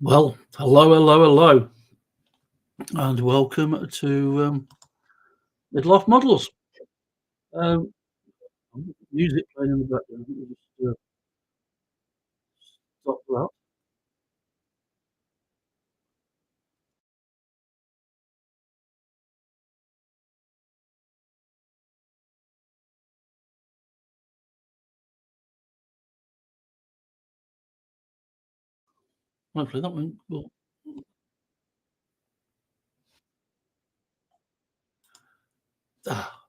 Well, hello, and welcome to Midlife Models. Um, Music playing in the background. Let me just stop that. Hopefully that one will.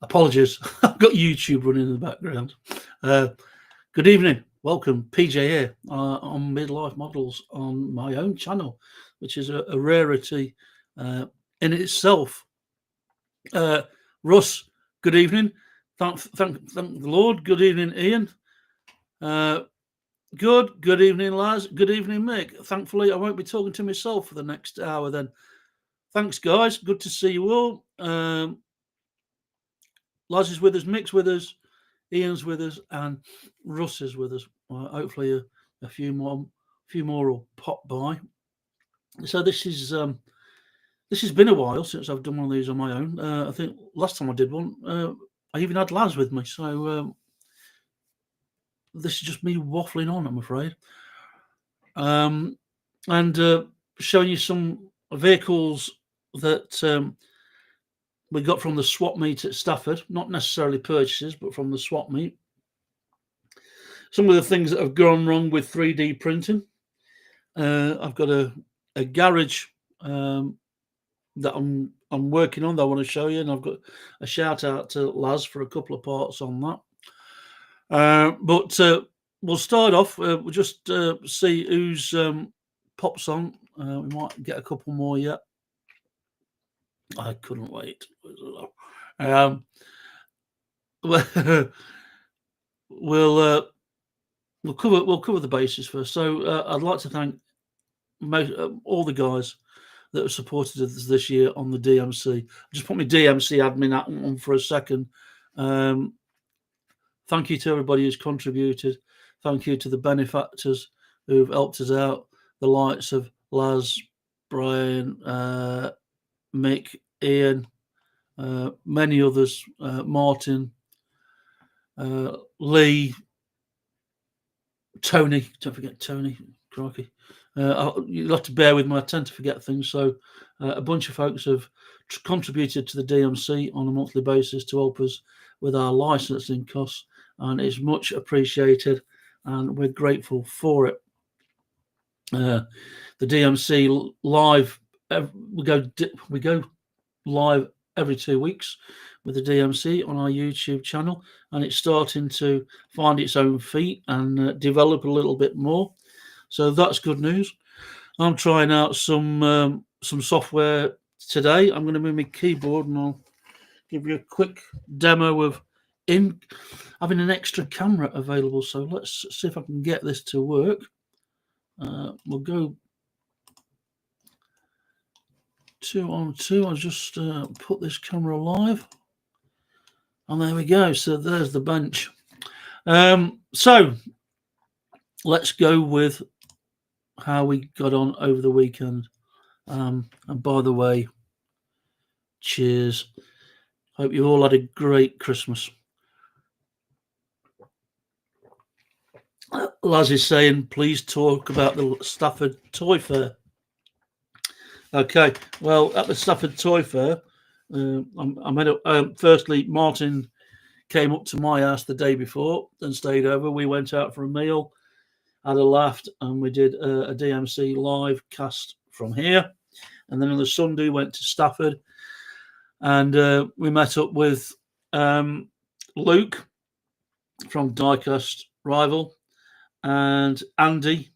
Apologies, I've got YouTube running in the background. Uh, Good evening, welcome, PJ here on Midlife Models on my own channel, which is a rarity uh, in itself. Uh, Russ, good evening. Thank the Lord. Good evening, Ian. Uh, Good evening, Laz. Good evening, Mick. Thankfully, I won't be talking to myself for the next hour then. Thanks, guys. Good to see you all. Laz is with us, Mick's with us, Ian's with us, and Russ is with us. Hopefully, a few more will pop by. So this has been a while since I've done one of these on my own. I think last time I did one, I even had Laz with me. So this is just me waffling on, I'm afraid. And showing you some vehicles that we got from the swap meet at Stafford, not necessarily purchases, but from the swap meet. Some of the things that have gone wrong with 3D printing. I've got a garage that I'm working on that I want to show you, and I've got a shout out to Laz for a couple of parts on that. But we'll start off. We'll just see who's pops on. We might get a couple more yet. I couldn't wait. Um, we'll we'll cover the bases first. So I'd like to thank all the guys that have supported us this year on the DMC. Just put my DMC admin on for a second. Thank you to everybody who's contributed. Thank you to the benefactors who've helped us out. The likes of Laz, Brian, Mick, Ian, many others, Martin, Lee, Tony. Don't forget Tony. Crikey. You'll have to bear with me. I tend to forget things. So a bunch of folks have contributed to the DMC on a monthly basis to help us with our licensing costs, and it's much appreciated, and we're grateful for it. The DMC live, we go live every 2 weeks with the DMC on our YouTube channel, and it's starting to find its own feet and develop a little bit more. So that's good news. I'm trying out some software today. I'm going to move my keyboard and I'll give you a quick demo of having an extra camera available. So let's see if I can get this to work. We'll go 2 on 2. I'll just put this camera live. And there we go. So there's the bench. So let's go with how we got on over the weekend. And by the way, cheers. Hope you all had a great Christmas. Laz is saying, please talk about the Stafford Toy Fair. Okay, well, at the Stafford Toy Fair, firstly, Martin came up to my house the day before and stayed over. We went out for a meal, had a laugh, and we did a DMC live cast from here. And then on the Sunday, went to Stafford, and we met up with Luke from Diecast Rival and Andy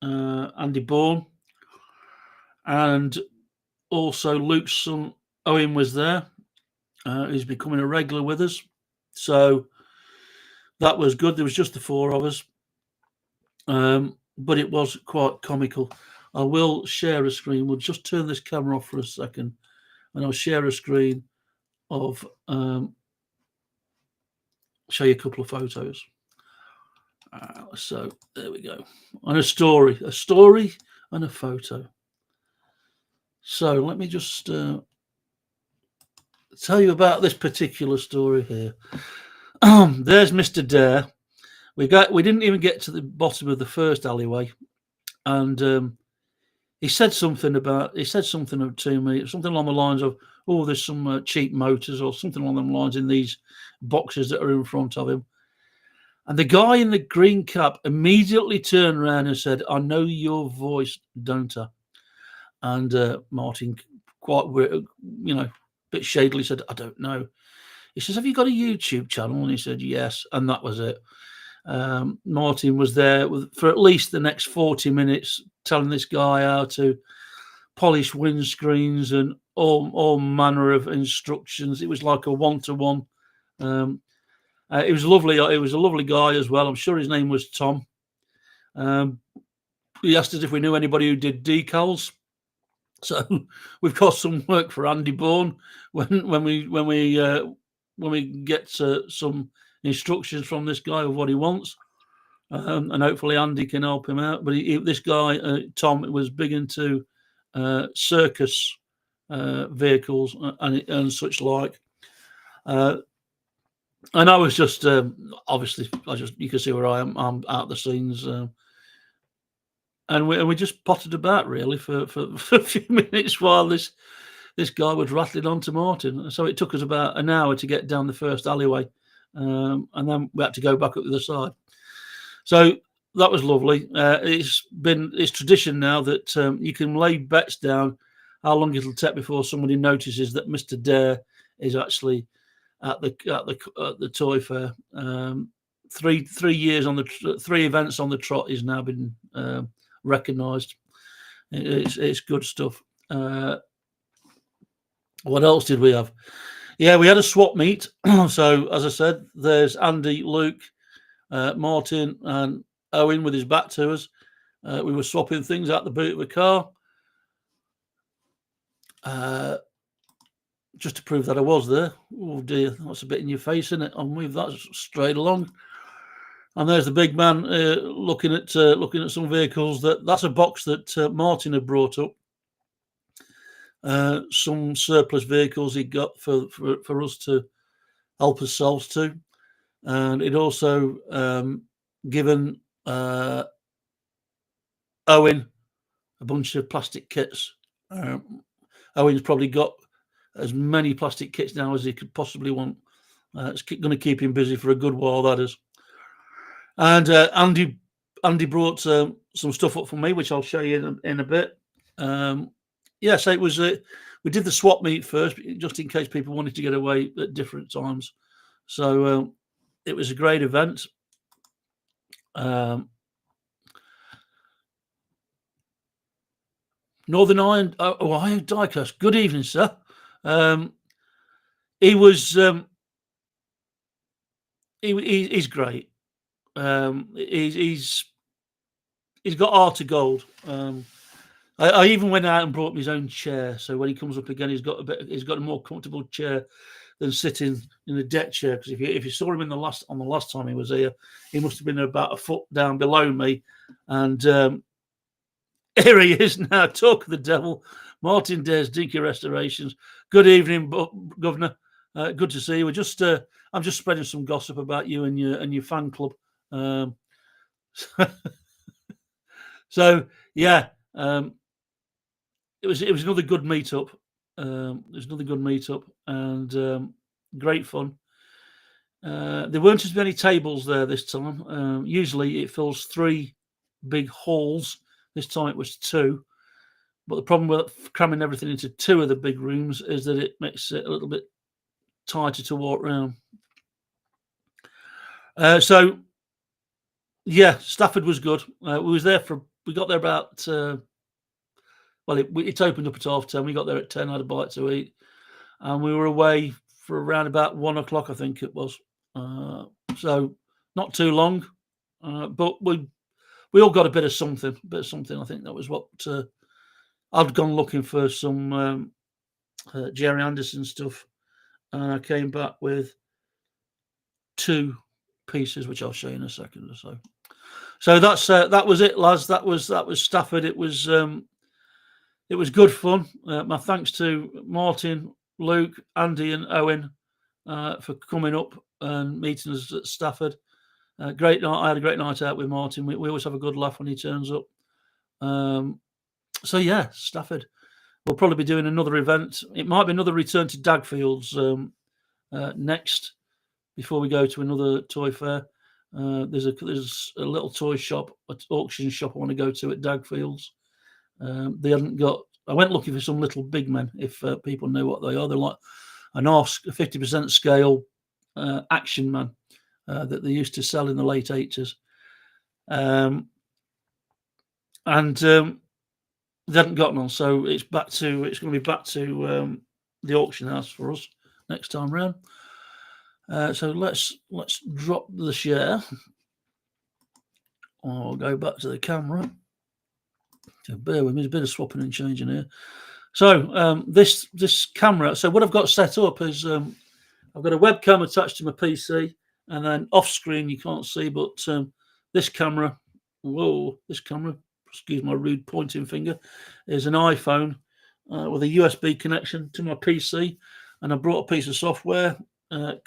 Bourne, and also Luke's son Owen was there. He's becoming a regular with us, so that was good. There was just the 4 of us, but it was quite comical. I will share a screen. We'll just turn this camera off for a second, and I'll share a screen of show you a couple of photos. So there we go. And a story and a photo. So let me just tell you about this particular story here. There's Mr. Dare. We didn't even get to the bottom of the first alleyway, and he said something to me, something along the lines of, "Oh, there's some cheap motors," or something along them lines in these boxes that are in front of him. And the guy in the green cap immediately turned around and said, "I know your voice, don't I?" And Martin, quite a bit shadily said, "I don't know." He says, "Have you got a YouTube channel?" And he said, "Yes." And that was it. Martin was there for at least the next 40 minutes telling this guy how to polish windscreens and all manner of instructions. It was like a one-to-one. It was lovely. It was a lovely guy as well. I'm sure his name was Tom. He asked us if we knew anybody who did decals. So we've got some work for Andy Bourne when we get some instructions from this guy of what he wants, and hopefully Andy can help him out. But this guy Tom was big into circus vehicles and such like. And I was just obviously you can see where I am. I'm out the scenes. And we just potted about really for a few minutes while this guy was rattling on to Martin. So it took us about an hour to get down the first alleyway, and then we had to go back up the other side. So that was lovely. It's tradition now that you can lay bets down how long it'll take before somebody notices that Mr. Dare is actually at the toy fair. 3 years on the 3 events on the trot is now been recognised. It's good stuff. What else did we have? Yeah, we had a swap meet. So as I said, there's Andy, Luke, Martin, and Owen with his back to us. We were swapping things out the boot of a car, just to prove that I was there. Oh dear, that's a bit in your face, isn't it? I'll move that straight along. And there's the big man looking at some vehicles. That's a box that Martin had brought up. Some surplus vehicles he got for us to help ourselves to, and it also given Owen a bunch of plastic kits. Owen's probably got as many plastic kits now as he could possibly want. It's going to keep him busy for a good while, that is. And Andy brought some stuff up for me, which I'll show you in a bit. So it was. We did the swap meet first, just in case people wanted to get away at different times. So it was a great event. Northern Iron Diecast. Good evening, sir. He was. He's great. He's got heart of gold. I even went out and brought him his own chair, so when he comes up again, he's got a more comfortable chair than sitting in a deck chair. Because if you saw him on the last time he was here, he must have been about a foot down below me, and here he is now. Talk of the devil, Martin Dare's Dinky Restorations. Good evening, Governor. Good to see you. I'm just spreading some gossip about you and your fan club. So yeah. It was another good meetup. And great fun. There weren't as many tables there this time. Usually it fills 3 big halls. This time it was 2. But the problem with cramming everything into 2 of the big rooms is that it makes it a little bit tighter to walk around. So yeah, Stafford was good. We got there about. It opened up at 10:30. We got there at 10, had a bite to eat, and we were away for around about 1 o'clock, I think it was. So not too long, but we all got a bit of something. I think that was what I'd gone looking for, some Jerry Anderson stuff, and I came back with 2 pieces, which I'll show you in a second or so. So that was it, lads. That was Stafford. It was good fun. My thanks to Martin, Luke, Andy, and Owen for coming up and meeting us at Stafford. Great night. I had a great night out with Martin. We always have a good laugh when he turns up. So yeah, Stafford. We'll probably be doing another event. It might be another return to Dagfields next, before we go to another toy fair. There's a little toy shop, an auction shop I want to go to at Dagfields. They haven't got. I went looking for some little big men. If people know what they are, they're like an 50% scale action man that they used to sell in the late 80s. They haven't got none, so it's going to be back to the auction house for us next time round. So let's drop the share. I'll go back to the camera. So bear with me, there's a bit of swapping and changing here. So this camera. So what I've got set up is I've got a webcam attached to my PC, and then off screen you can't see, but this camera. Whoa, this camera. Excuse my rude pointing finger. Is an iPhone with a USB connection to my PC, and I brought a piece of software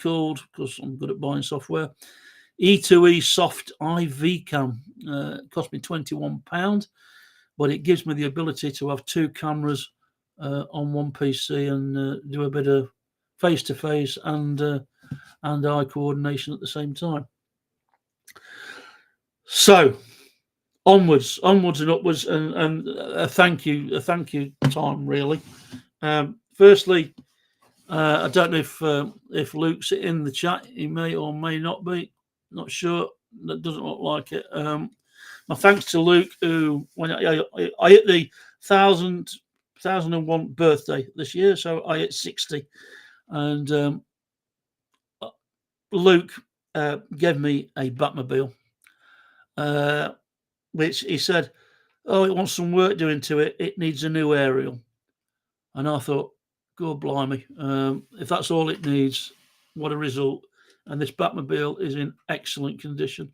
called, because I'm good at buying software, E2E Soft IV Cam. It cost me £21, but it gives me the ability to have two cameras on one PC and do a bit of face-to-face and eye coordination at the same time. So onwards and upwards, and a thank you time really. Firstly, I don't know if Luke's in the chat. He may or may not be. Not sure. That doesn't look like it. My thanks to Luke, who when I hit the 1001 birthday this year, so I hit 60, and Luke gave me a Batmobile, which he said, "Oh, it wants some work doing to it. It needs a new aerial." And I thought, God blimey, if that's all it needs, what a result. And this Batmobile is in excellent condition.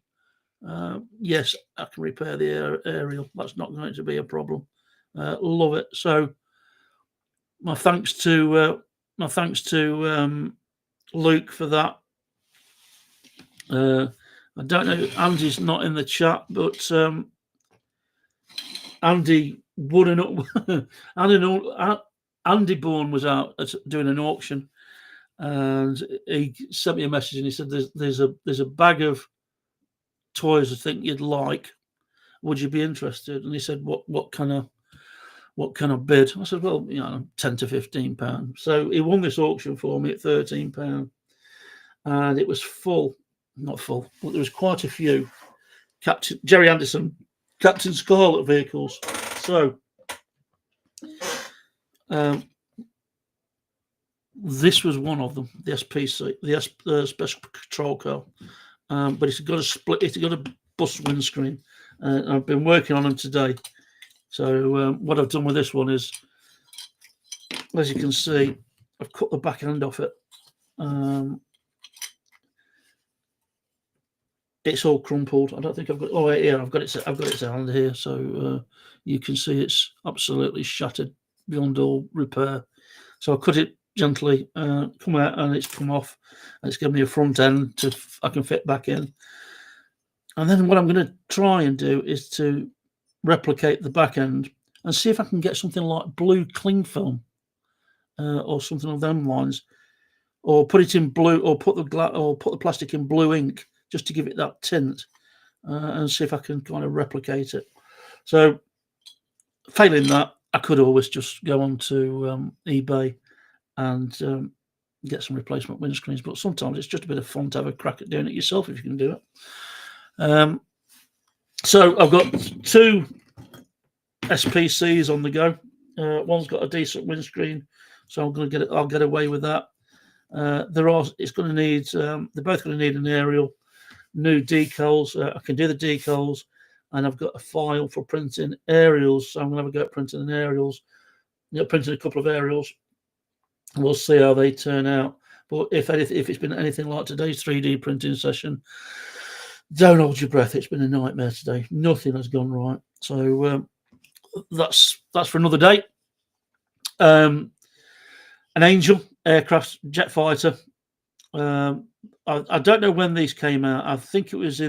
Yes, I can repair the aerial. That's not going to be a problem. Love it. So my thanks to Luke for that. I don't know, Andy's not in the chat, but Andy Andy Bourne was out doing an auction, and he sent me a message and he said, "There's a bag of toys I think you'd like. Would you be interested?" And he said, "What kind of bid?" I said, "Well, £10 to £15." So he won this auction for me at £13, and it was full. Not full, but there was quite a few Captain Jerry Anderson, Captain Scarlet vehicles. So this was one of them, the SPC, the Special Patrol Car, but it's got a split. It's got a bus windscreen. I've been working on them today. So what I've done with this one is, as you can see, I've cut the back end off it. It's all crumpled. I don't think I've got. Oh yeah, I've got it down here, so you can see it's absolutely shattered beyond all repair. So I cut it gently, come out, and it's come off. And it's given me a front end I can fit back in. And then what I'm going to try and do is to replicate the back end and see if I can get something like blue cling film or something along them lines, or put it in blue, or put the plastic in blue ink, just to give it that tint, and see if I can kind of replicate it. So failing that, I could always just go on to eBay and get some replacement windscreens, but sometimes it's just a bit of fun to have a crack at doing it yourself if you can do it. So I've got two SPCs on the go. One's got a decent windscreen, so I'll get away with that. It's going to need. They're both going to need an aerial, new decals. I can do the decals, and I've got a file for printing aerials, so I'm going to have a go at printing aerials. Printing a couple of aerials. We'll see how they turn out. But if it's been anything like today's 3D printing session, Don't hold your breath. It's been a nightmare today. Nothing has gone right. So that's for another day. An Angel aircraft jet fighter. I don't know when these came out. I think it was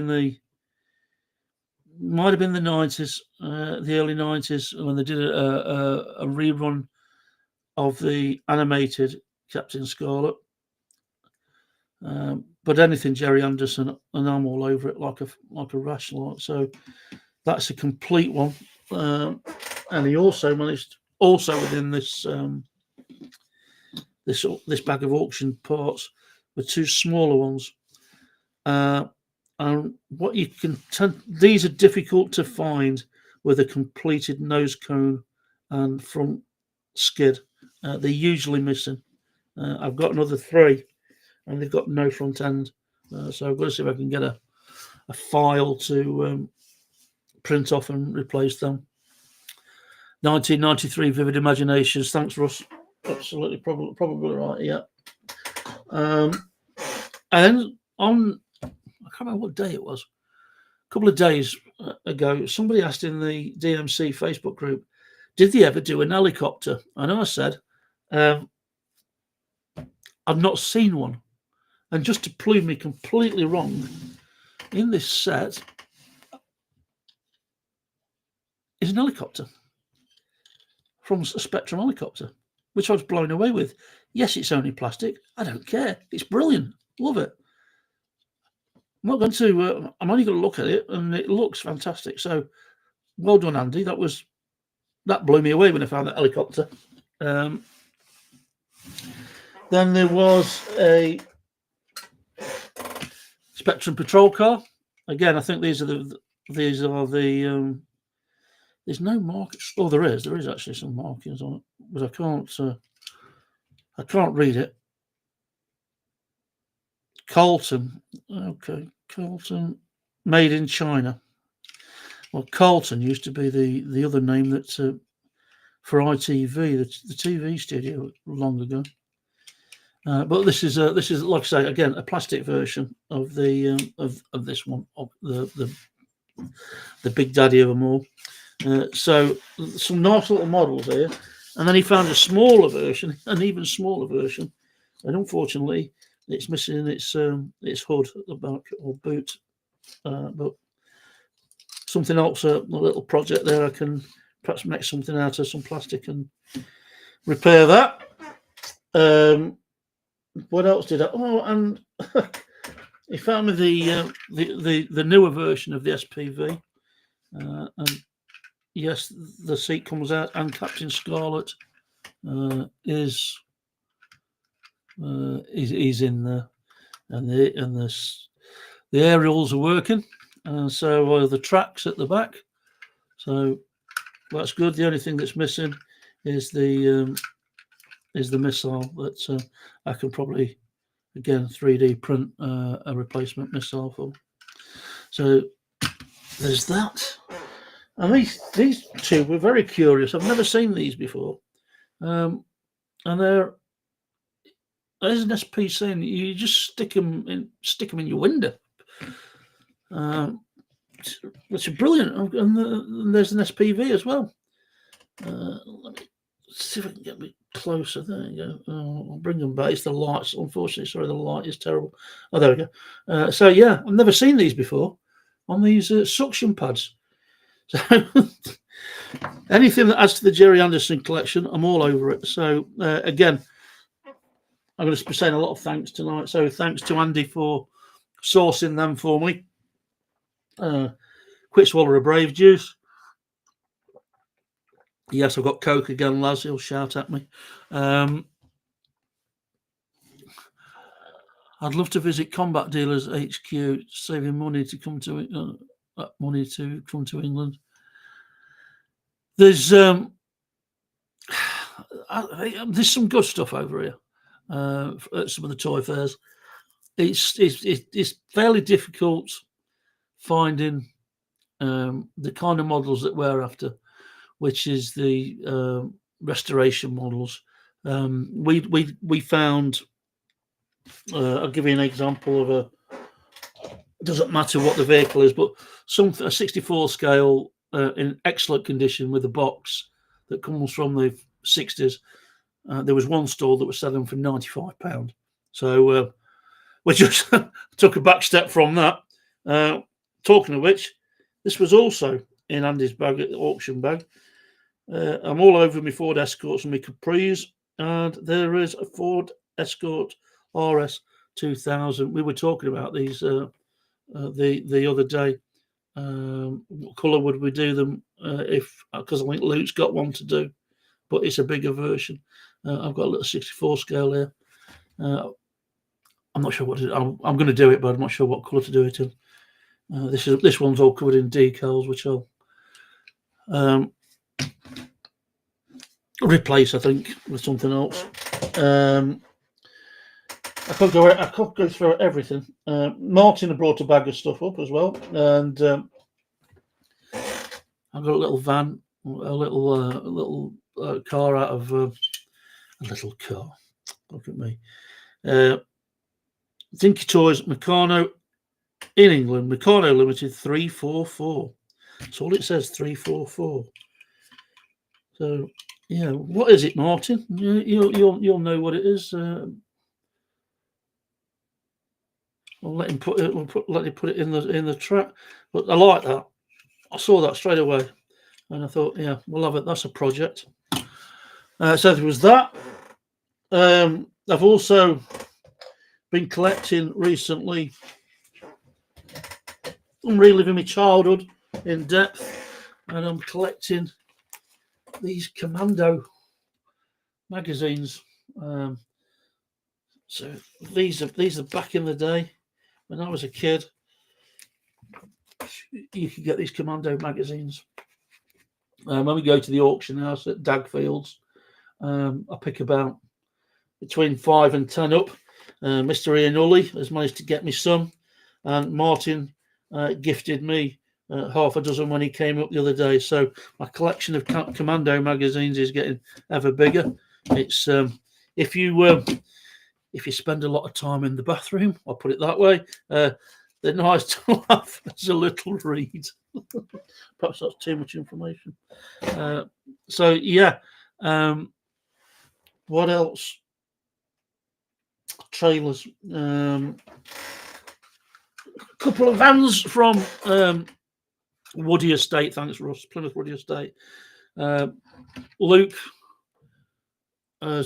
might have been the 90s, the early 90s, when they did a rerun of the animated Captain Scarlet. But anything Jerry Anderson, and I'm all over it like a rash. So that's a complete one. And he also managed, within this this bag of auction parts, were two smaller ones. And what you can these are difficult to find with a completed nose cone and front skid. They're usually missing. I've got another three, and they've got no front end. So I've got to see if I can get a file to print off and replace them. 1993 Vivid Imaginations. Thanks, Russ. Absolutely, probably right. Yeah. And then on, I can't remember what day it was. A couple of days ago, somebody asked in the DMC Facebook group, "Did they ever do an helicopter?" And I said, "I've not seen one." And just to prove me completely wrong, in this set is an helicopter from a Spectrum helicopter, which I was blown away with. Yes, it's only plastic. I don't care. It's brilliant. Love it. I'm not going to. I'm only going to look at it, and it looks fantastic. So, well done, Andy. That blew me away when I found that helicopter. Then there was a Spectrum patrol car. Again, I think these are the. There's no markings. Oh, there is actually some markings on it, but I can't read it. Carlton. Okay, Carlton, made in China. Well, Carlton used to be the other name that for ITV, the TV studio, long ago. But this is like I say again, a plastic version of the of this one, of the big daddy of them all. So some nice little models here, and then he found a smaller version, an even smaller version, and unfortunately, it's missing its hood at the back, or boot. But something else, a little project there. I can perhaps make something out of some plastic and repair that. What else did I? Oh, and he found me the newer version of the SPV, and yes, the seat comes out, and Captain Scarlet is in there, and the aerials are working, and so are the tracks at the back. So that's good. The only thing that's missing is the missile that I can probably again 3D print a replacement missile for. So there's that. And these two were very curious. I've never seen these before, and there's an SPC, and you just stick them in your window. Which are brilliant, and there's an SPV as well. Let me see if I can get a bit closer. There you go. I'll bring them back. It's the lights, unfortunately. Sorry, the light is terrible. Oh, there we go. So yeah, I've never seen these before on these suction pads. So anything that adds to the Jerry Anderson collection, I'm all over it. So again, I'm going to be saying a lot of thanks tonight. So thanks to Andy for sourcing them for me. Quick swallow of Brave juice. Yes, I've got Coke again, Laz. He'll shout at me. I'd love to visit Combat Dealers HQ, saving money to come to England. There's some good stuff over here at some of the toy fairs. It's fairly difficult finding the kind of models that we're after, which is the restoration models. We found. I'll give you an example of doesn't matter what the vehicle is, but a 64 scale in excellent condition with a box that comes from the 60s. There was one store that was selling for £95. So we just took a back step from that. Talking of which, this was also in Andy's bag, auction bag. I'm all over my Ford Escorts and my Capris, and there is a Ford Escort RS 2000. We were talking about these the other day. What colour would we do them because I think Luke's got one to do, but it's a bigger version. I've got a little 64 scale here. I'm not sure what to do. I'm going to do it, but I'm not sure what colour to do it in. This one's all covered in decals, which I'll replace, I think, with something else. I could go through everything. Martin had brought a bag of stuff up as well, and I've got a little van, a little car out of a little car. Look at me. Dinky Toys, Meccano in England, Meccano Limited 344. That's all it says, 344. So yeah, what is it, Martin? You'll know what it is. I'll let him put it. Let him put it in the track. But I like that. I saw that straight away, and I thought, yeah, we'll have it. That's a project. So there was that. I've also been collecting recently. I'm reliving my childhood in depth, and I'm collecting these Commando magazines. So these are back in the day when I was a kid. You could get these Commando magazines. When we go to the auction house at Dagfields, I pick about between 5 and 10 up. Mr. Ian Ully has managed to get me some, and Martin gifted me half a dozen when he came up the other day. So my collection of Commando magazines is getting ever bigger. It's if you spend a lot of time in the bathroom, I'll put it that way, they're nice to have as a little read. Perhaps that's too much information. So yeah, what else? Trailers. A couple of vans from Woody Estate. Thanks, Russ. Plymouth Woody Estate. Luke I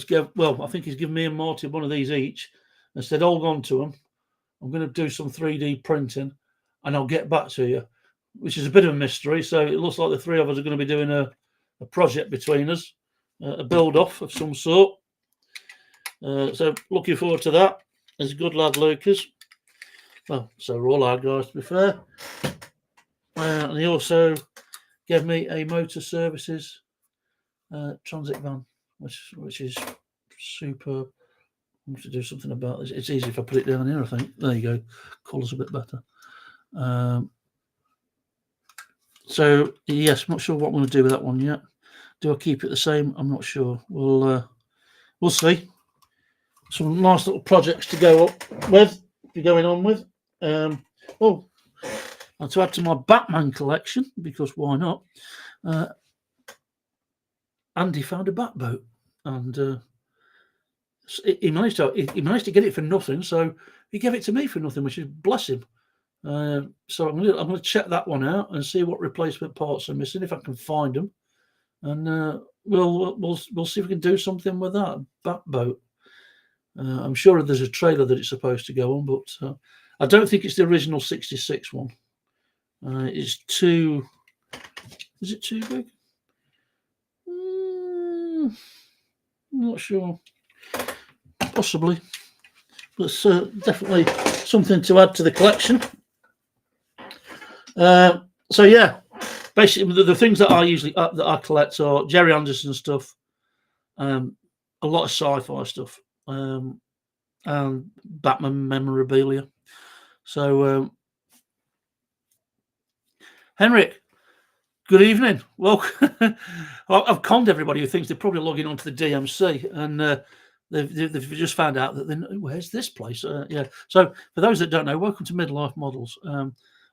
think he's given me and Marty one of these each and said, hold on to them. I'm going to do some 3D printing and I'll get back to you, which is a bit of a mystery. So it looks like the three of us are going to be doing a project between us, a build-off of some sort. So looking forward to that. He's a good lad, Lucas. Well, so are all our guys, to be fair. And he also gave me a motor services transit van, which is superb. I have to do something about this. It's easy if I put it down here, I think. There you go. Colour's a bit better. So, yes, I'm not sure what I'm going to do with that one yet. Do I keep it the same? I'm not sure. We'll see. Some nice little projects to go up with, be going on with. And to add to my Batman collection, because why not? Andy found a bat boat, and he managed to get it for nothing. So he gave it to me for nothing, which is bless him. So I'm going to check that one out and see what replacement parts are missing, if I can find them, and we'll see if we can do something with that bat boat. I'm sure there's a trailer that it's supposed to go on, but I don't think it's the original 66 one. It's too. Is it too big? I'm not sure. Possibly. But definitely something to add to the collection. So yeah, basically the things that I collect are Jerry Anderson stuff, a lot of sci-fi stuff, and Batman memorabilia. So Henrik, good evening. Well, I've conned everybody who thinks they're probably logging onto the DMC, and they've just found out that where's this place? Yeah. So for those that don't know, welcome to Midlife Models.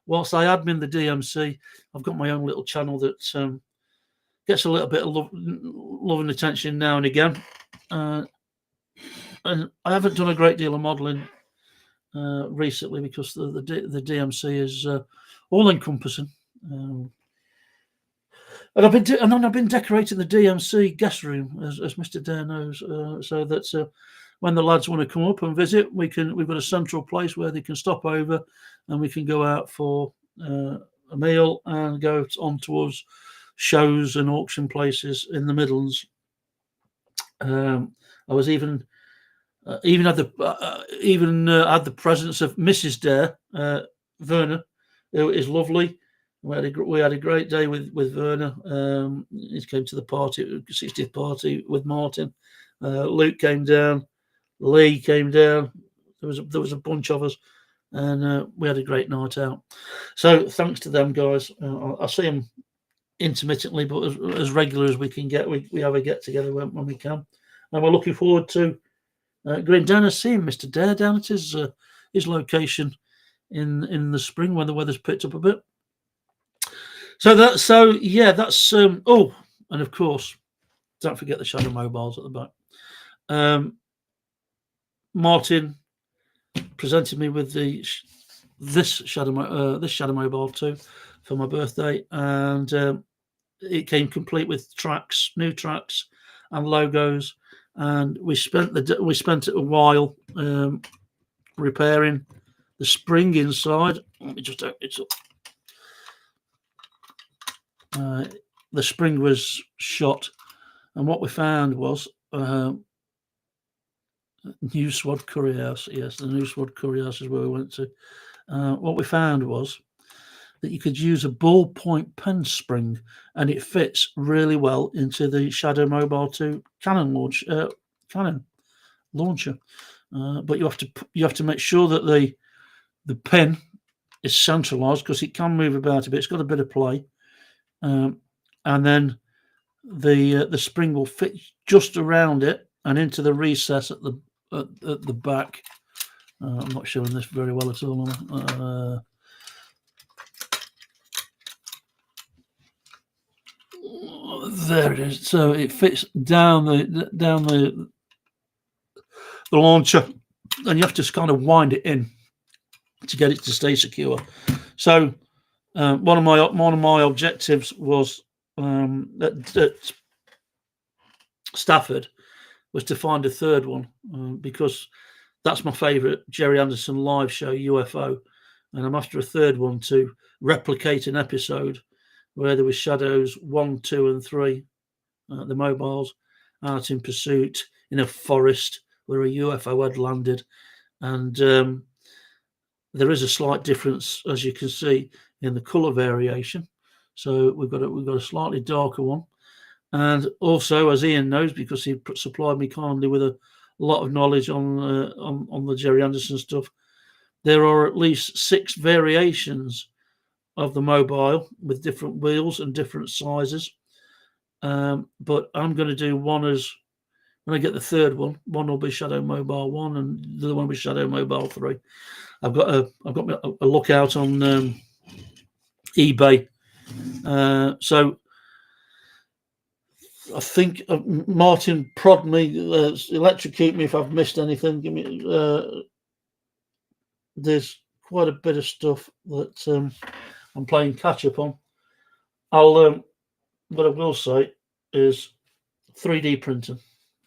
Whilst I admin the DMC, I've got my own little channel that gets a little bit of love and attention now and again. And I haven't done a great deal of modelling recently because the DMC is all encompassing. And I've been decorating the DMC guest room, as Mr. Dare knows, so that when the lads want to come up and visit, we've got a central place where they can stop over, and we can go out for a meal and go on towards shows and auction places in the Midlands. I was even had the presence of Mrs. Dare, Verna, who is lovely. We had a great day with Verna. He came to the party, 60th party with Martin. Luke came down. Lee came down. There was a bunch of us, and we had a great night out. So thanks to them guys. I see them intermittently, but as regular as we can get. We have a get together when we can, and we're looking forward to going down and seeing Mr. Dare down at his location in the spring when the weather's picked up a bit. That's oh, and of course, don't forget the Shadow Mobiles at the back. Martin presented me with this Shadow Mobile 2 for my birthday, and it came complete with new tracks and logos, and we spent a while repairing the spring inside. Let me just open it up. The spring was shot, and what we found was New Swad Curry House. Yes, the New Swad Curry House is where we went to. What we found was that you could use a ballpoint pen spring, and it fits really well into the Shadow Mobile 2 cannon launcher. But you have to make sure that the pin is centralised, because it can move about a bit. It's got a bit of play. And then the spring will fit just around it and into the recess at the back. I'm not showing this very well at all. There it is. So it fits down the launcher, and you have to kind of wind it in to get it to stay secure. So one of my objectives was at Stafford was to find a third one, because that's my favourite Jerry Anderson live show, UFO, and I'm after a third one to replicate an episode where there was Shadows 1, 2, and 3, the mobiles, out in pursuit in a forest where a UFO had landed, and there is a slight difference, as you can see, in the colour variation. So we've got a slightly darker one, and also, as Ian knows, because he supplied me kindly with a lot of knowledge on the Jerry Anderson stuff, there are at least 6 variations of the mobile with different wheels and different sizes. But I'm going to do one as when I get the third one. One will be Shadow Mobile 1, and the other one will be Shadow Mobile 3. I've got a lookout on eBay. So I think Martin prod me, electrocute me if I've missed anything. Give me. There's quite a bit of stuff that I'm playing catch up on. What I will say is 3D printing.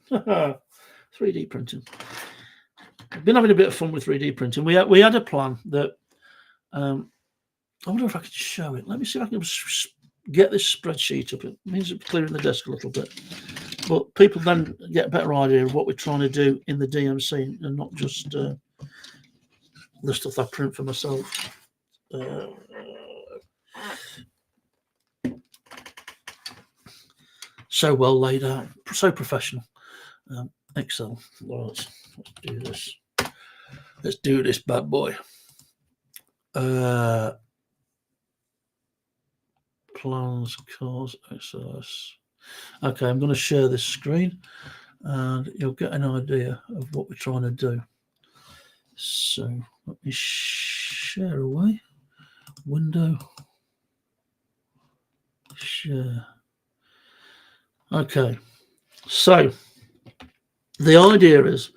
3D printing. I've been having a bit of fun with 3D printing. We had a plan that I wonder if I could show it. Let me see if I can get this spreadsheet up. It means it's clearing the desk a little bit, but people then get a better idea of what we're trying to do in the DMC, and not just the stuff I print for myself. So well laid out, so professional. Excel. Well, let's do this. Let's do this bad boy. Plans, cars, XLS. Okay, I'm going to share this screen. and you'll get an idea of what we're trying to do. So let me share away. Window. Share. Okay. So the idea is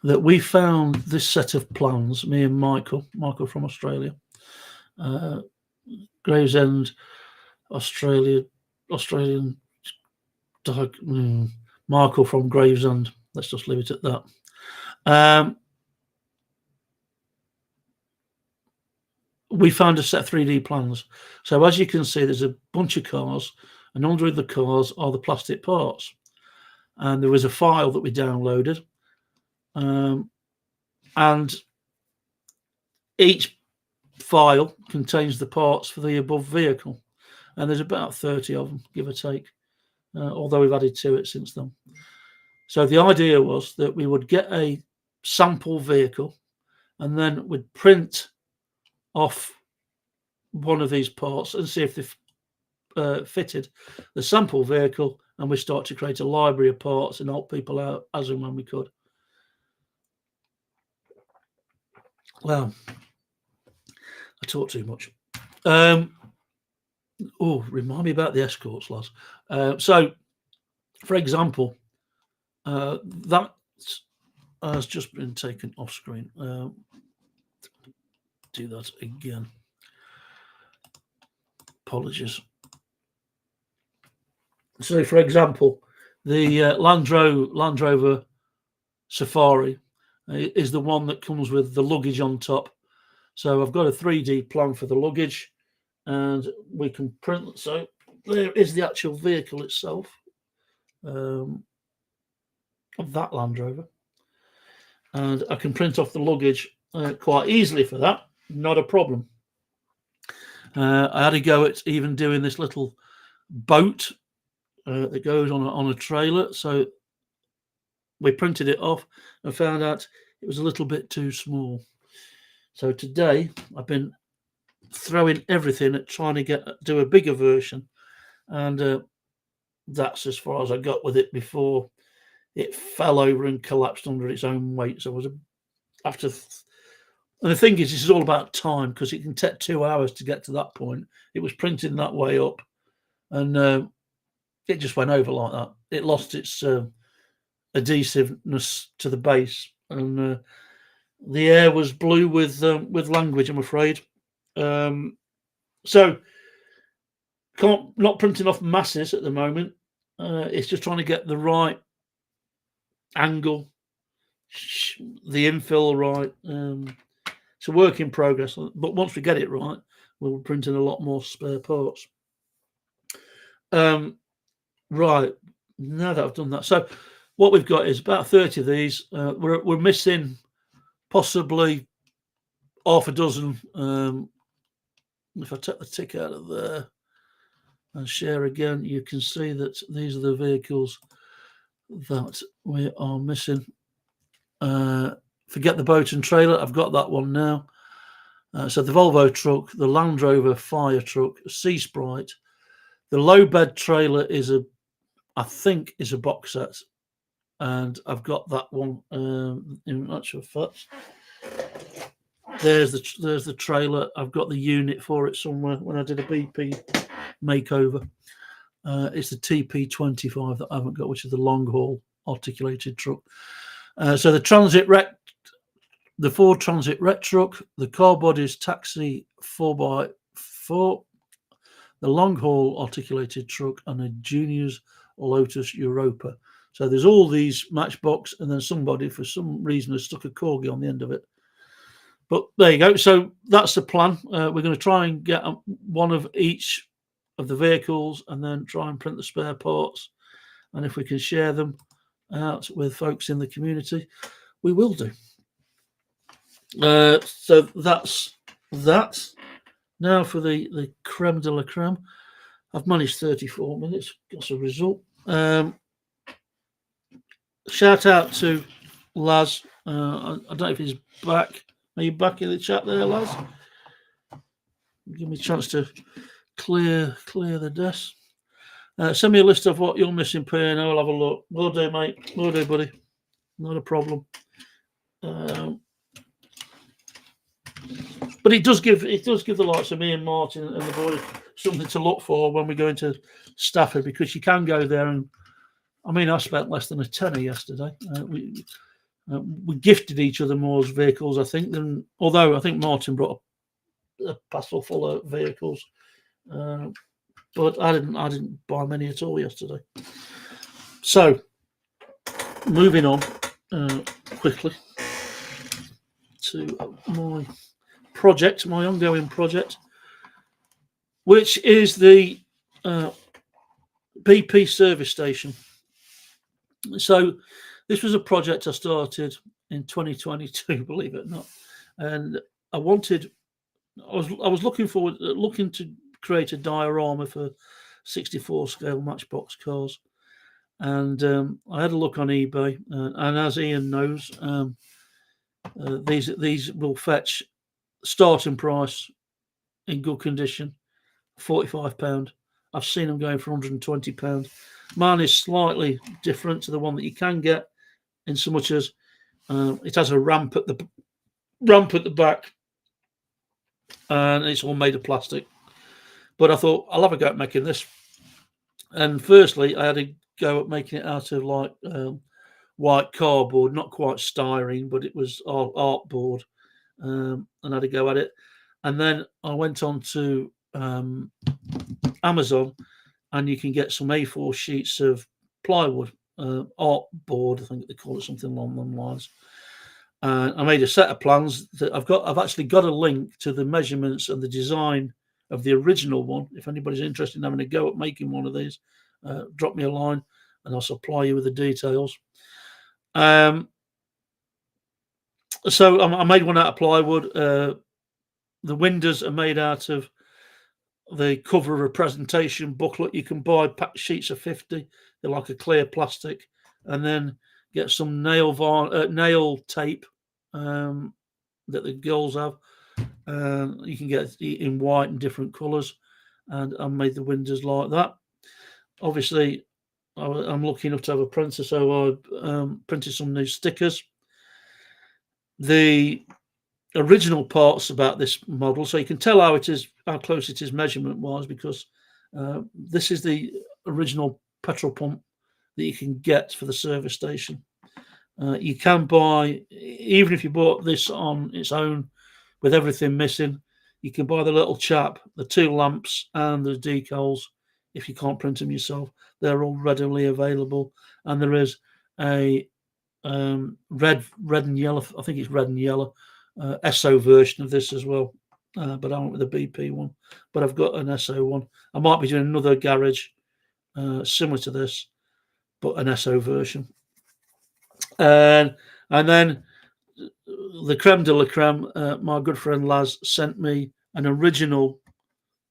that we found this set of plans, me and Michael from Australia, Gravesend, Australian, Michael from Gravesend. Let's just leave it at that. We found a set of 3D plans. So as you can see, there's a bunch of cars, and under the cars are the plastic parts. And there was a file that we downloaded, and each file contains the parts for the above vehicle, and there's about 30 of them, give or take, although we've added to it since then. So the idea was that we would get a sample vehicle, and then we'd print off one of these parts and see if they've fitted the sample vehicle, and we start to create a library of parts and help people out as and when we could. Well, I talk too much. Remind me about the escorts, lads. So, for example, that has just been taken off screen. Do that again. Apologies. So, for example, the Land Rover Safari is the one that comes with the luggage on top. So I've got a 3D plan for the luggage, and we can print. So there is the actual vehicle itself of that Land Rover, and I can print off the luggage quite easily for that. Not a problem. I had a go at even doing this little boat that goes on a trailer. So we printed it off and found out it was a little bit too small. So today I've been throwing everything at trying to do a bigger version, and that's as far as I got with it before it fell over and collapsed under its own weight. So I was after. And the thing is, this is all about time, because it can take 2 hours to get to that point. It was printing that way up, and it just went over like that. It lost its adhesiveness to the base, and the air was blue with language, I'm afraid. So not printing off masses at the moment. It's just trying to get the right angle, the infill right. It's a work in progress, but once we get it right, we'll print in a lot more spare parts. Right, now that I've done that, so what we've got is about 30 of these. We're missing possibly half a dozen. If I take the tick out of there and share again, you can see that these are the vehicles that we are missing. Forget the boat and trailer, I've got that one now. So the Volvo truck, the Land Rover fire truck, Sea Sprite. The low bed trailer I think is a box set, and I've got that one in actual fact. There's the trailer. I've got the unit for it somewhere when I did a BP makeover. It's the TP25 that I haven't got, which is the long haul articulated truck. So the Ford Transit Rec truck, the car bodies taxi 4x4, the long haul articulated truck, and a Junior's Lotus Europa. So there's all these Matchbox, and then somebody for some reason has stuck a corgi on the end of it. But there you go. So that's the plan. We're going to try and get one of each of the vehicles, and then try and print the spare parts. And if we can share them out with folks in the community, we will do. So that's that. Now for the creme de la creme. I've managed 34 minutes. That's a result. Shout out to Laz. I don't know if he's back. Are you back in the chat there, Laz? Give me a chance to clear the desk. Send me a list of what you're missing, P, and I'll have a look. Will do, mate. Will do, buddy. Not a problem. But it does give the likes of me and Martin and the boys something to look for when we go into Stafford, because you can go there and, I mean, I spent less than a tenner yesterday. We gifted each other more vehicles, I think, than, although I think Martin brought a parcel full of vehicles, but I didn't buy many at all yesterday. So, moving on quickly to my project, my ongoing project, which is the BP service station. So this was a project I started in 2022, believe it or not, and I was looking to create a diorama for 64 scale Matchbox cars, and I had a look on eBay, and as Ian knows, these will fetch starting price in good condition, £45. I've seen them going for £120. Mine is slightly different to the one that you can get, in so much as it has a ramp at the back, and it's all made of plastic. But I thought I'll have a go at making this. And firstly, I had a go at making it out of like white cardboard, not quite styrene, but it was art board, and I had a go at it. And then I went on to Amazon, and you can get some A4 sheets of plywood, art board, I think they call it, something along those lines. I made a set of plans that I've actually got a link to the measurements and the design of the original one. If anybody's interested in having a go at making one of these, drop me a line and I'll supply you with the details. So I made one out of plywood. The windows are made out of the cover of a presentation booklet. You can buy sheets of 50. They're like a clear plastic, and then get some nail tape that the girls have. You can get it in white and different colours, and I made the windows like that. Obviously, I'm lucky enough to have a printer, so I printed some new stickers. The original parts about this model, so you can tell how close it is measurement wise, because this is the original petrol pump that you can get for the service station. You can buy, even if you bought this on its own with everything missing, you can buy the little chap, the 2 lamps and the decals. If you can't print them yourself, they're all readily available. And there is a red and yellow, I think it's red and yellow, SO version of this as well, but I went with the BP one. But I've got an SO one. I might be doing another garage similar to this, but an SO version. And then the creme de la creme, my good friend Laz sent me an original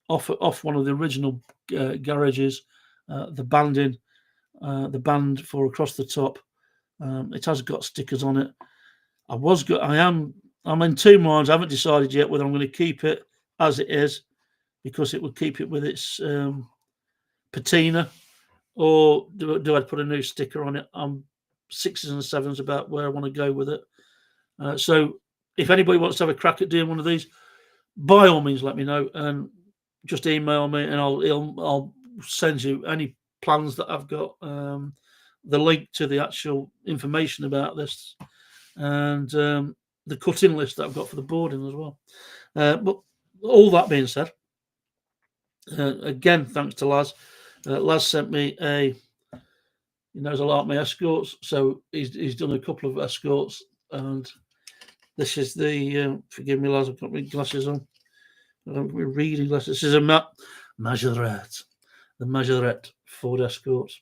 off one of the original garages, the band for across the top. It has got stickers on it. I'm in two minds. I haven't decided yet whether I'm going to keep it as it is, because it would keep it with its patina, or do I put a new sticker on it? I'm 6s and 7s about where I want to go with it. So if anybody wants to have a crack at doing one of these, by all means let me know, and just email me, and I'll send you any plans that I've got, the link to the actual information about this, and the cutting list that I've got for the boarding as well. But all that being said, again, thanks to Laz. Laz sent me he knows I like my escorts, so he's done a couple of escorts, and this is the, forgive me, Laz, I've got my glasses on. I don't have my reading glasses. This is a Majorette, the Majorette Ford Escort,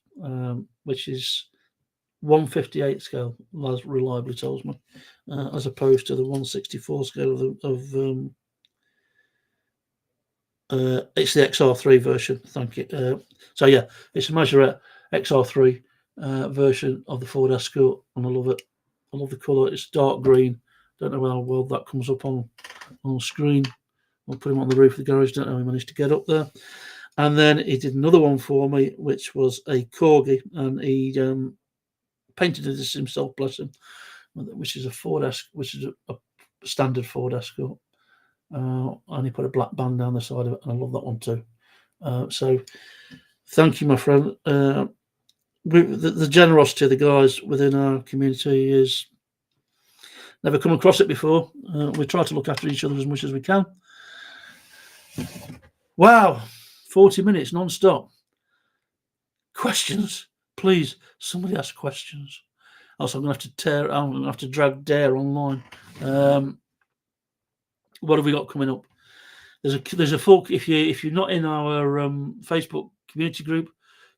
which is 158 scale, Laz reliably tells me, as opposed to the 164 scale of it's the XR3 version. Thank you. So yeah, it's a Majorette XR3 version of the Ford Escort, and I love it. I love the colour. It's dark green. Don't know how well that comes up on screen. I'll put him on the roof of the garage. Don't know how he managed to get up there. And then he did another one for me, which was a corgi, and he painted this himself, bless him, which is a Ford which is a standard Ford Escort. And he put a black band down the side of it, and I love that one too. So thank you, my friend. The generosity of the guys within our community is never come across it before. We try to look after each other as much as we can. Wow, 40 minutes non-stop. Questions, please. Somebody ask questions. Also, I'm going to have to drag Dare online. What have we got coming up? There's a full. If you're not in our Facebook community group,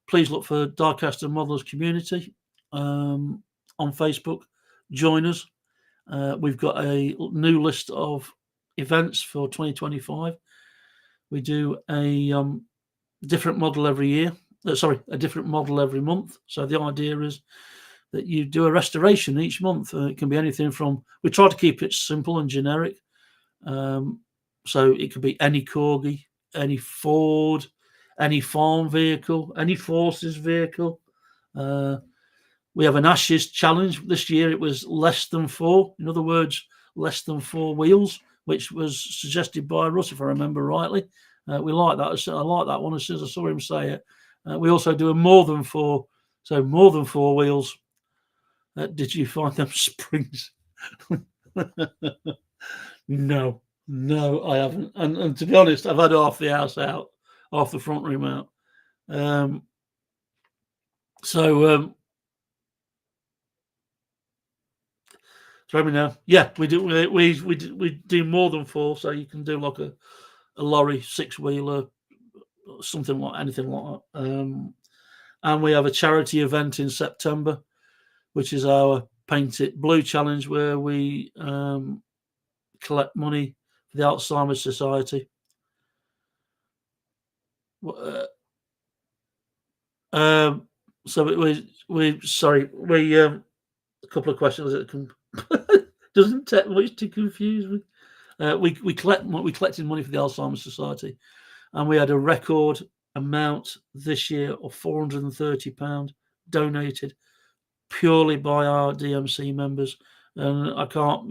please look for Diecast and Modelers Community on Facebook. Join us. We've got a new list of events for 2025. We do a different model every year. A different model every month. So the idea is that you do a restoration each month. It can be anything from. We try to keep it simple and generic. So it could be any corgi, any Ford, any farm vehicle, any forces vehicle. We have an Ashes challenge. This year it was less than 4. In other words, less than 4 wheels, which was suggested by Russ, if I remember rightly. We like that. I like that one as soon as I saw him say it. We also do a more than 4. So more than 4 wheels. Did you find them springs? No, I haven't. And to be honest, I've had half the house out, half the front room out. Throw me now. Yeah, we do. We do more than 4, so you can do like a lorry, 6-wheeler, something like anything like that. And we have a charity event in September, which is our Paint It Blue challenge, where we collect money for the Alzheimer's Society. A couple of questions that doesn't take much to confuse me. We collected money for the Alzheimer's Society, and we had a record amount this year of £430 donated purely by our DMC members. And I can't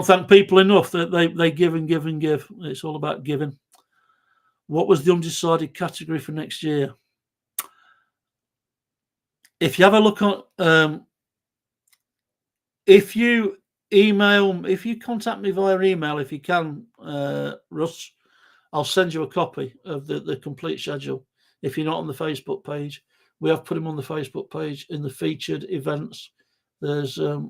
thank people enough that they give and give and give. It's all about giving. What was the undecided category for next year? If you have a look on, if you contact me via email, if you can, Russ, I'll send you a copy of the complete schedule. If you're not on the Facebook page, we have put them on the Facebook page in the featured events. There's a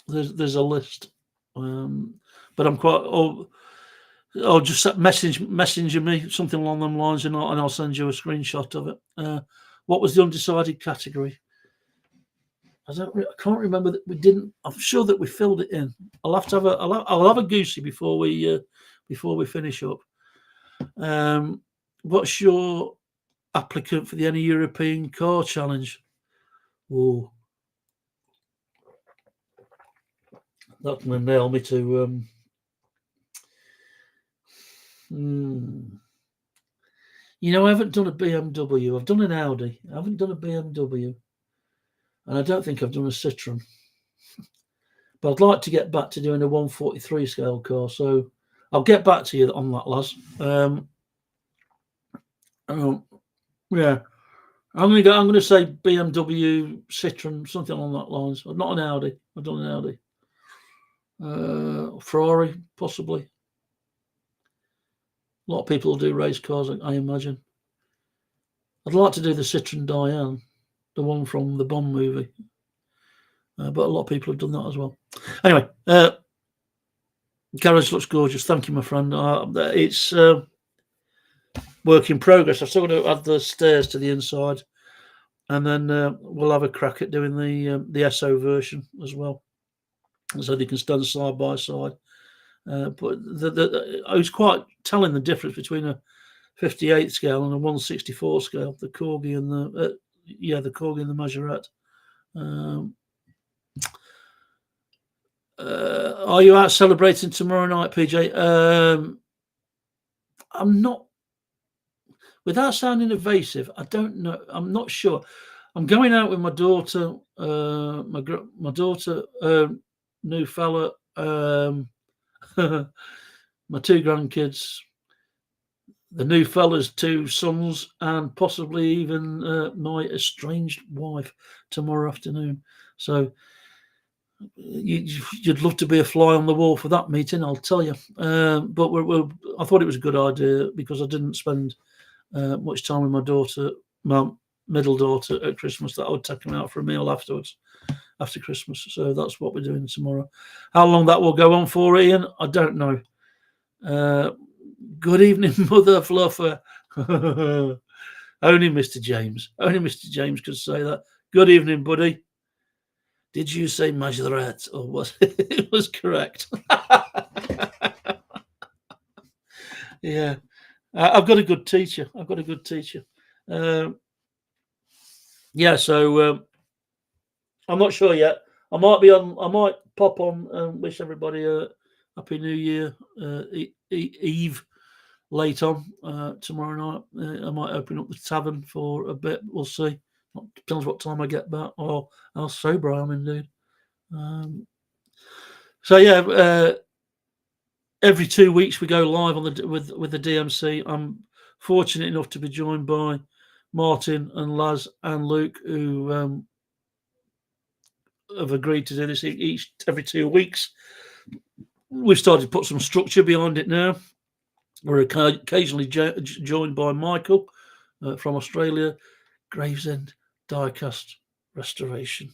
list, but I'm quite. I'll just messenger me something along them lines, and I'll send you a screenshot of it. What was the undecided category? I can't remember that we didn't. I'm sure that we filled it in. I'll have a goosey before we finish up. What's your applicant for the Any European Car Challenge? Oh, that's going to nail me to. I haven't done a BMW. I've done an Audi. I haven't done a BMW. And I don't think I've done a Citroen. But I'd like to get back to doing a 143 scale car. So I'll get back to you on that, lads. Yeah. I'm going to say BMW, Citroen, something along that lines. Not an Audi. I've done an Audi. Ferrari, possibly. A lot of people do race cars, I imagine. I'd like to do the Citroen Diane, the one from the Bond movie. But a lot of people have done that as well. Anyway, garage looks gorgeous. Thank you, my friend. It's work in progress. I've still got to add the stairs to the inside, and then we'll have a crack at doing the SO version as well, so they can stand side by side. But I was quite telling the difference between a 58 scale and a 164 scale. The Corgi and the Corgi and the Majorette. Are you out celebrating tomorrow night, PJ? I'm not, without sounding evasive, I don't know. I'm not sure. I'm going out with my daughter, my daughter, new fella, my two grandkids, the new fella's two sons, and possibly even my estranged wife tomorrow afternoon. So you'd love to be a fly on the wall for that meeting, I'll tell you. But I thought it was a good idea because I didn't spend much time with my daughter, my middle daughter, at Christmas, that I would take them out for a meal afterwards, after Christmas. So that's what we're doing tomorrow. How long that will go on for, Ian, I don't know. Good evening, Mother Fluffer. Only Mr. James could say that. Good evening, buddy. Did you say Majorette, or was it was correct? Yeah, I've got a good teacher. Yeah, so I'm not sure yet. I might pop on and wish everybody a happy New Year Eve late on tomorrow night. I might open up the tavern for a bit. We'll see. Depends what time I get back, or how sober I am indeed. So yeah, every 2 weeks we go live on with the DMC. I'm fortunate enough to be joined by Martin and Laz and Luke, who have agreed to do this every 2 weeks. We've started to put some structure behind it now. We're occasionally joined by Michael from Australia, Gravesend Diecast Restoration.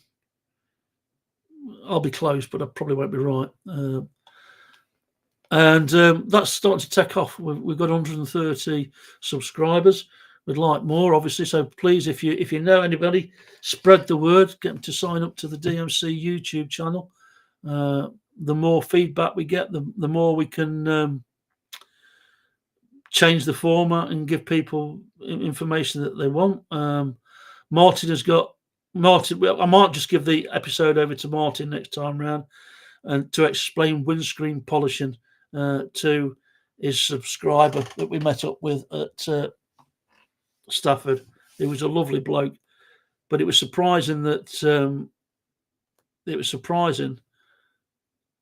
I'll be close, but I probably won't be right. And that's starting to take off. We've got 130 subscribers. We'd like more, obviously. So please, if you know anybody, spread the word. Get them to sign up to the DMC YouTube channel. The more feedback we get, the more we can change the format and give people information that they want. Martin has got Martin. I might just give the episode over to Martin next time round, and to explain windscreen polishing to his subscriber that we met up with at Stafford. He was a lovely bloke, but it was surprising that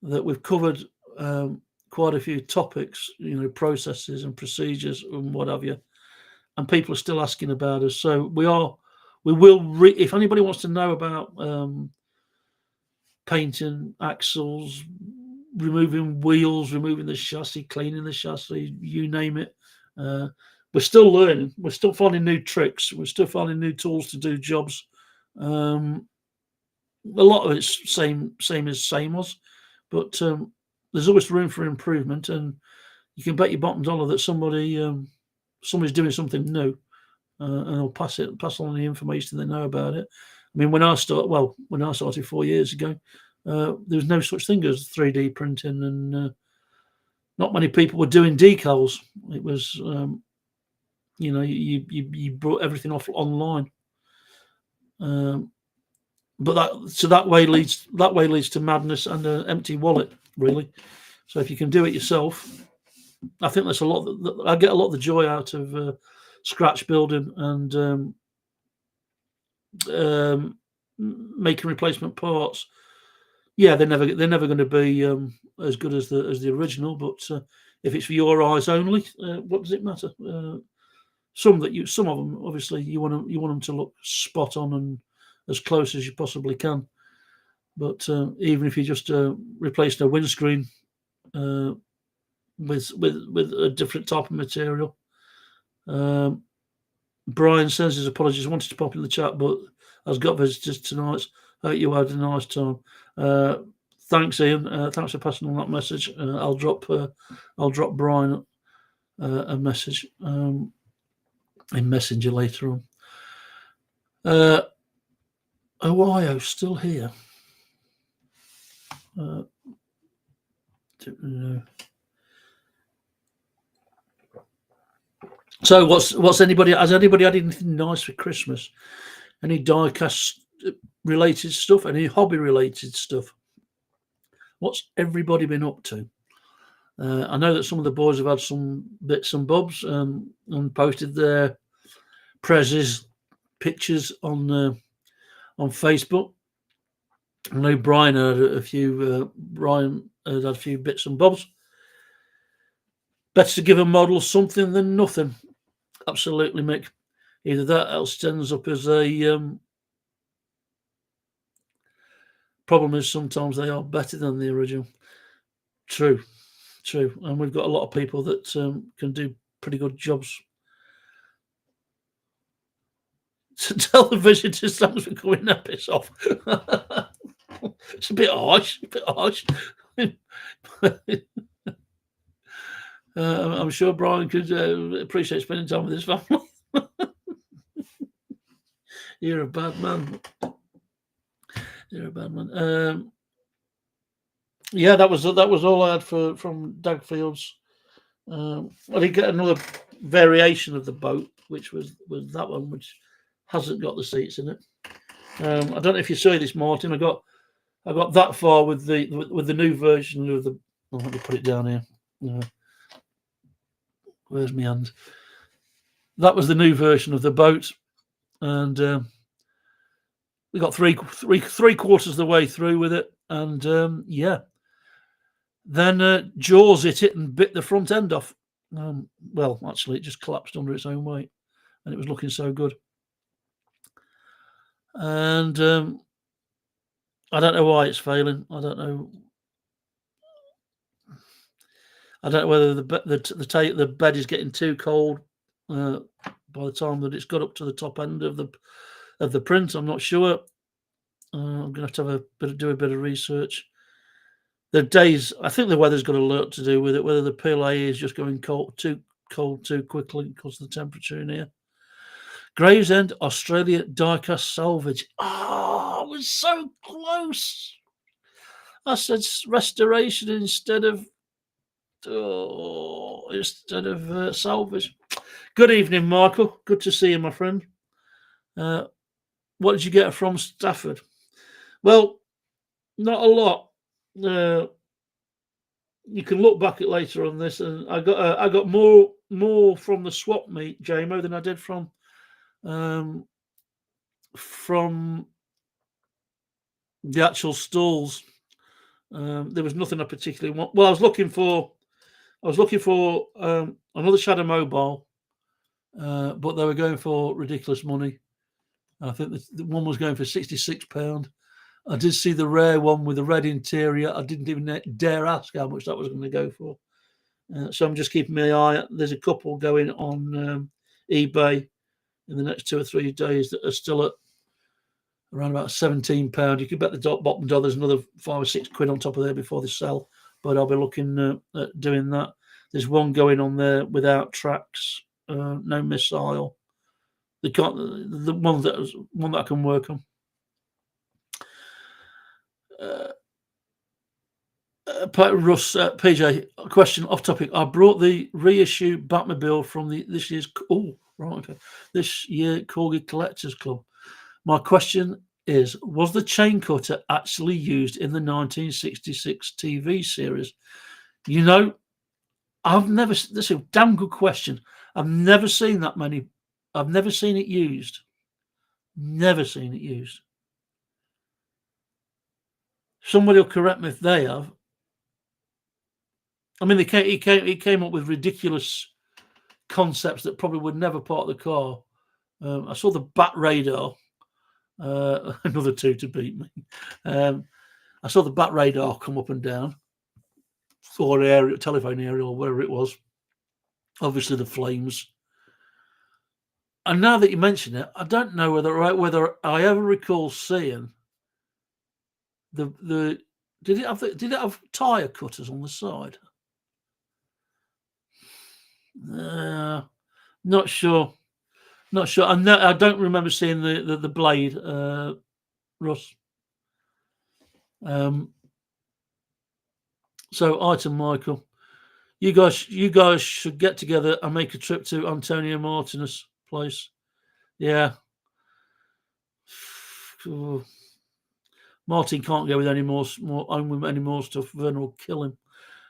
we've covered quite a few topics, processes and procedures and what have you, and people are still asking about us. So if anybody wants to know about painting axles, removing wheels, removing the chassis, cleaning the chassis, you name it, we're still learning. We're still finding new tricks. We're still finding new tools to do jobs. A lot of it's same as, but there's always room for improvement, and you can bet your bottom dollar that somebody's doing something new, and they'll pass on the information they know about it. I mean, when I started 4 years ago, there was no such thing as 3D printing, and not many people were doing decals. It was, you brought everything off online. But that way leads to madness and an empty wallet, really. So if you can do it yourself, I think that's a lot. I get a lot of the joy out of scratch building and making replacement parts. Yeah, they're never going to be as good as the original. But if it's for your eyes only, what does it matter? Some of them, obviously, you want them to look spot on and as close as you possibly can. But even if you just replaced a windscreen with a different type of material. Brian sends his apologies. Wanted to pop in the chat, but has got visitors tonight. Hope you had a nice time. Thanks, Ian. Thanks for passing on that message. I'll drop Brian a message in Messenger later on. Ohio still here. So has anybody had anything nice for Christmas? Any diecast related stuff? Any hobby related stuff? What's everybody been up to? I know that some of the boys have had some bits and bobs and posted their prezzies pictures on Facebook. I know Brian had a few. Brian had a few bits and bobs. Better to give a model something than nothing. Absolutely, Mick. Either that, else stands up as a problem. Is sometimes they are better than the original. True, and we've got a lot of people that can do pretty good jobs. To tell the visitors thanks for coming and piss off. It's a bit harsh. I'm sure Brian could appreciate spending time with his family. You're a bad man. Yeah, that was all I had from Dagfields. I did get another variation of the boat, which was that one, which hasn't got the seats in it. I don't know if you saw this, Martin. I got that far with the new version of the. Oh, let me put it down here. Where's my hand? That was the new version of the boat, and we got three quarters of the way through with it, and yeah. Then Jaws hit it and bit the front end off. Well, actually, it just collapsed under its own weight, and it was looking so good. And I don't know why it's failing. I don't know whether the bed is getting too cold by the time that it's got up to the top end of the print. I'm not sure. I'm going to have to do a bit of research. The days, I think the weather's got a lot to do with it. Whether the PLA is just going too cold too quickly because of the temperature in here. Gravesend, Australia, diecast salvage. Oh, I was so close. I said restoration instead of salvage. Good evening, Michael. Good to see you, my friend. What did you get from Stafford? Well, not a lot. You can look back at later on this, and I got more from the swap meet, JMO, than I did from the actual stalls. There was nothing I particularly want. Well, I was looking for another Shadow Mobile, but they were going for ridiculous money. I think the one was going for £66. I did see the rare one with the red interior. I didn't even dare ask how much that was going to go for. So I'm just keeping my eye. There's a couple going on eBay in the next 2 or 3 days that are still at around about £17. You could bet the bottom dollar there's another £5 or £6 on top of there before they sell. But I'll be looking at doing that. There's one going on there without tracks, no missile. The one that I can work on. PJ, question off topic. I brought the reissue Batmobile from this year Corgi Collectors Club. My question is, was the chain cutter actually used in the 1966 TV series? You know, this is a damn good question. I've never seen that many. I've never seen it used. Never seen it used. Somebody will correct me if they have. I mean, he came up with ridiculous concepts that probably would never part the car. I saw the bat radar. Another 2 to beat me. I saw the bat radar come up and down, or telephone aerial, or wherever it was. Obviously, the flames. And now that you mention it, I don't know whether I ever recall seeing the. Did it have tire cutters on the side? Not sure. I don't remember seeing the blade, Russ. So, item Michael, you guys should get together and make a trip to Antonio Martinez' place. Yeah. Martin can't go with any more stuff. Vern will kill him.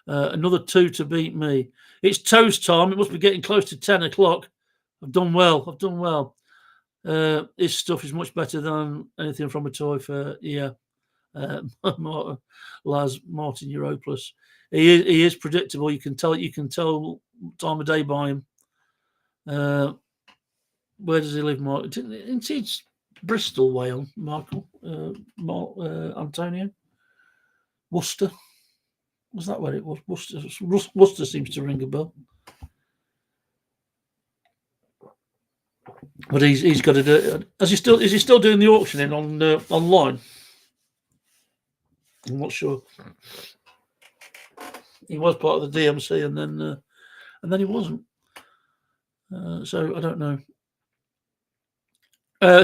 Another 2 to beat me. It's toast time. It must be getting close to 10 o'clock. I've done well. I've done well. His stuff is much better than anything from a toy fair. Yeah. Laz Martin, you're hopeless. He is predictable. You can tell time of day by him. Where does he live, Mark? It's Bristol way on, Michael. Antonio? Worcester? Was that where it was? Worcester seems to ring a bell. But he's got to do. Is he still doing the auctioning on online? I'm not sure. He was part of the DMC, and then he wasn't. So I don't know.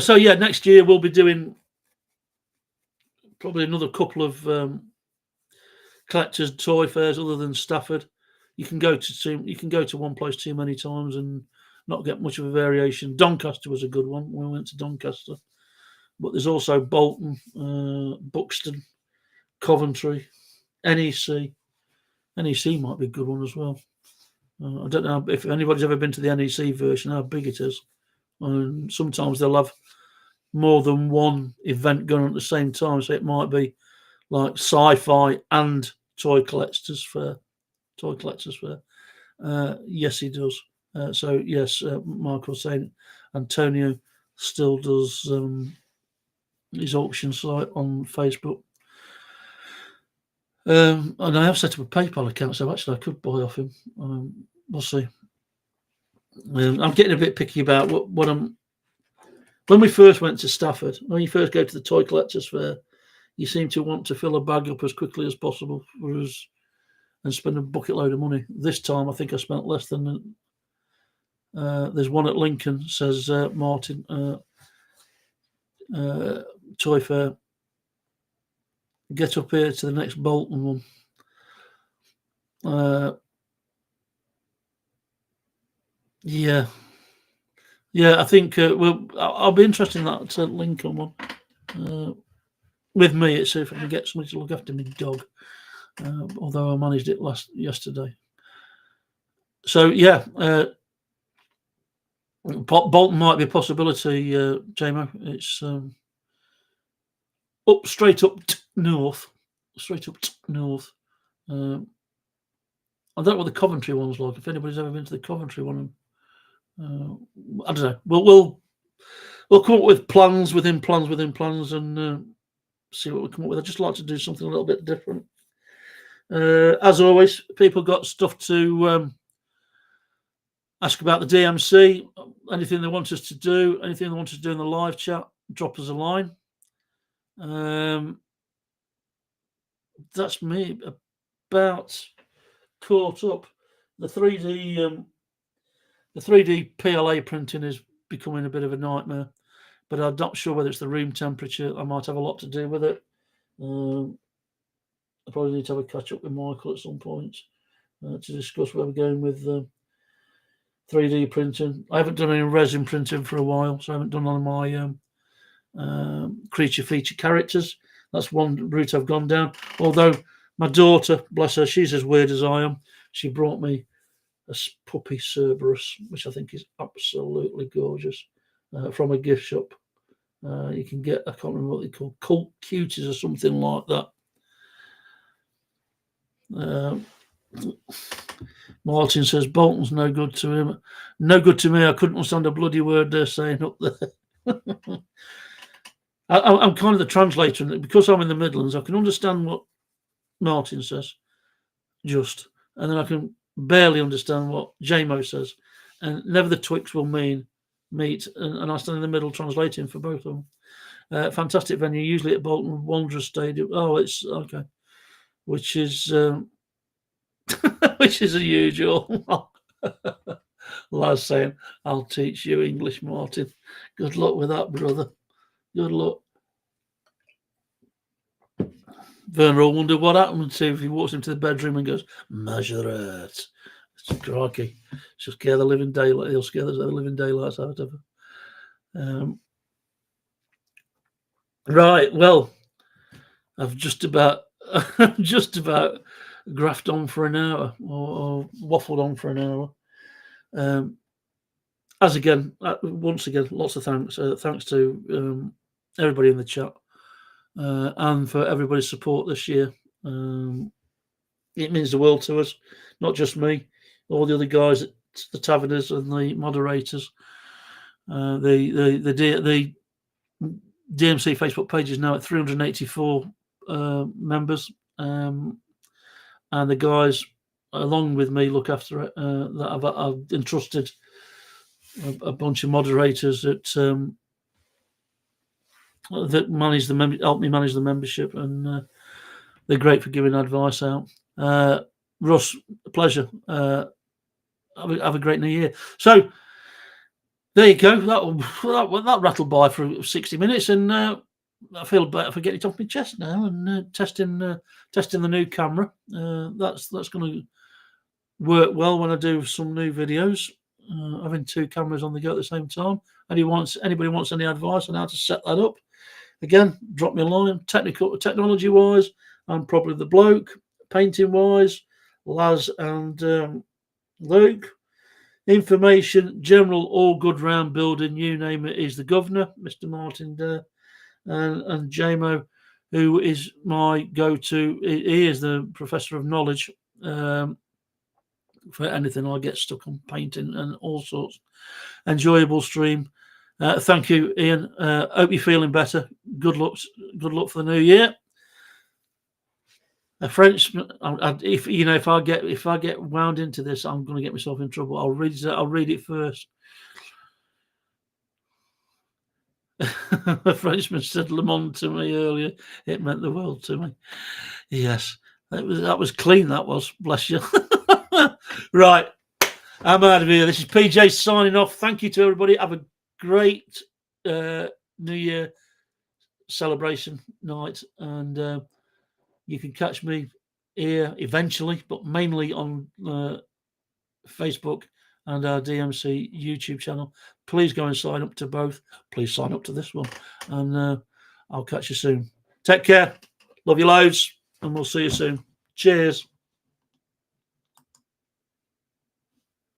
So yeah, next year we'll be doing probably another couple of collectors' toy fairs other than Stafford. You can go to one place too many times and not get much of a variation. Doncaster was a good one when we went to Doncaster, but there's also Bolton, Buxton, Coventry, NEC. NEC might be a good one as well. I don't know if anybody's ever been to the NEC version, how big it is. And sometimes they'll have more than one event going on at the same time. So it might be like sci-fi and toy collectors fair. Yes, he does. So yes, Michael saying Antonio still does his auction site on Facebook. And I have set up a PayPal account, so actually I could buy off him. We'll see. I'm getting a bit picky about what I'm. When we first went to Stafford, when you first go to the toy collectors fair, you seem to want to fill a bag up as quickly as possible for us and spend a bucket load of money. This time, I think I spent less than. There's one at Lincoln, says Martin. Toy fair. Get up here to the next Bolton one. Yeah, I think I'll be interested in that Lincoln one. With me, it's if I can get somebody to look after my dog. Although I managed it yesterday. So yeah, Bolton might be a possibility, JMO. It's straight up north. I don't know what the Coventry one's like. If anybody's ever been to the Coventry one, I don't know. We'll come up with plans within plans, and see what we come up with. I'd just like to do something a little bit different. As always, people got stuff to ask about the DMC. Anything they want us to do, anything they want us to do in the live chat, drop us a line. That's me about caught up. The 3D PLA printing is becoming a bit of a nightmare, but I'm not sure whether it's the room temperature. I might have a lot to do with it. I probably need to have a catch up with Michael at some point to discuss where we're going with 3D printing. I haven't done any resin printing for a while, so I haven't done all my creature feature characters. That's one route I've gone down. Although my daughter, bless her, she's as weird as I am. She brought me a puppy Cerberus, which I think is absolutely gorgeous, from a gift shop. You can get, I can't remember what they call, Cult Cuties or something like that. Martin says Bolton's no good to him. No good to me. I couldn't understand a bloody word they're saying up there. I'm kind of the translator, and because I'm in the Midlands, I can understand what Martin says, and then I can barely understand what JMO says, and never the twigs will meet, and I stand in the middle translating for both of them. Fantastic venue, usually at Bolton Wanderers Stadium. Oh, it's okay, which is which is a usual. Laz saying, "I'll teach you English, Martin. Good luck with that, brother. Good luck." Werner will wonder what happened to if he walks into the bedroom and goes, "Majorette." It's crikey. She'll scare the living daylight. He'll scare the living daylights out of her. Right. Well, I've just about graphed on for an hour or waffled on for an hour. Once again, lots of thanks. Thanks to everybody in the chat and for everybody's support this year. It means the world to us, not just me, all the other guys, the taverners and the moderators. The DMC Facebook page is now at 384 members, and the guys along with me look after it. That I've entrusted a bunch of moderators that manage help me manage the membership, and they're great for giving advice out. Russ, a pleasure. Have a great new year. So there you go. That rattled by for 60 minutes, and I feel better for getting it off my chest now and testing the new camera. That's going to work well when I do some new videos. Having two cameras on the go at the same time. Anybody wants any advice on how to set that up? Again, drop me a line. Technology wise, I'm probably the bloke. Painting wise, Laz and Luke. Information, general, all good round building, you name it, is the governor, Mr. Martin there, and JMO, who is my go-to. He is the professor of knowledge for anything I get stuck on painting and all sorts. Enjoyable stream. Thank you, Ian. Hope you're feeling better. Good luck for the new year. A Frenchman. If I get wound into this, I'm going to get myself in trouble. I'll read it first. A Frenchman said "Le Monde" to me earlier. It meant the world to me. Yes, that was clean. That was. Bless you. Right, I'm out of here. This is PJ signing off. Thank you to everybody. Have a great New Year celebration night, and you can catch me here eventually, but mainly on Facebook and our DMC YouTube channel. Please go and sign up to both. Please sign up to this one, and I'll catch you soon. Take care. Love you loads, and we'll see you soon. Cheers.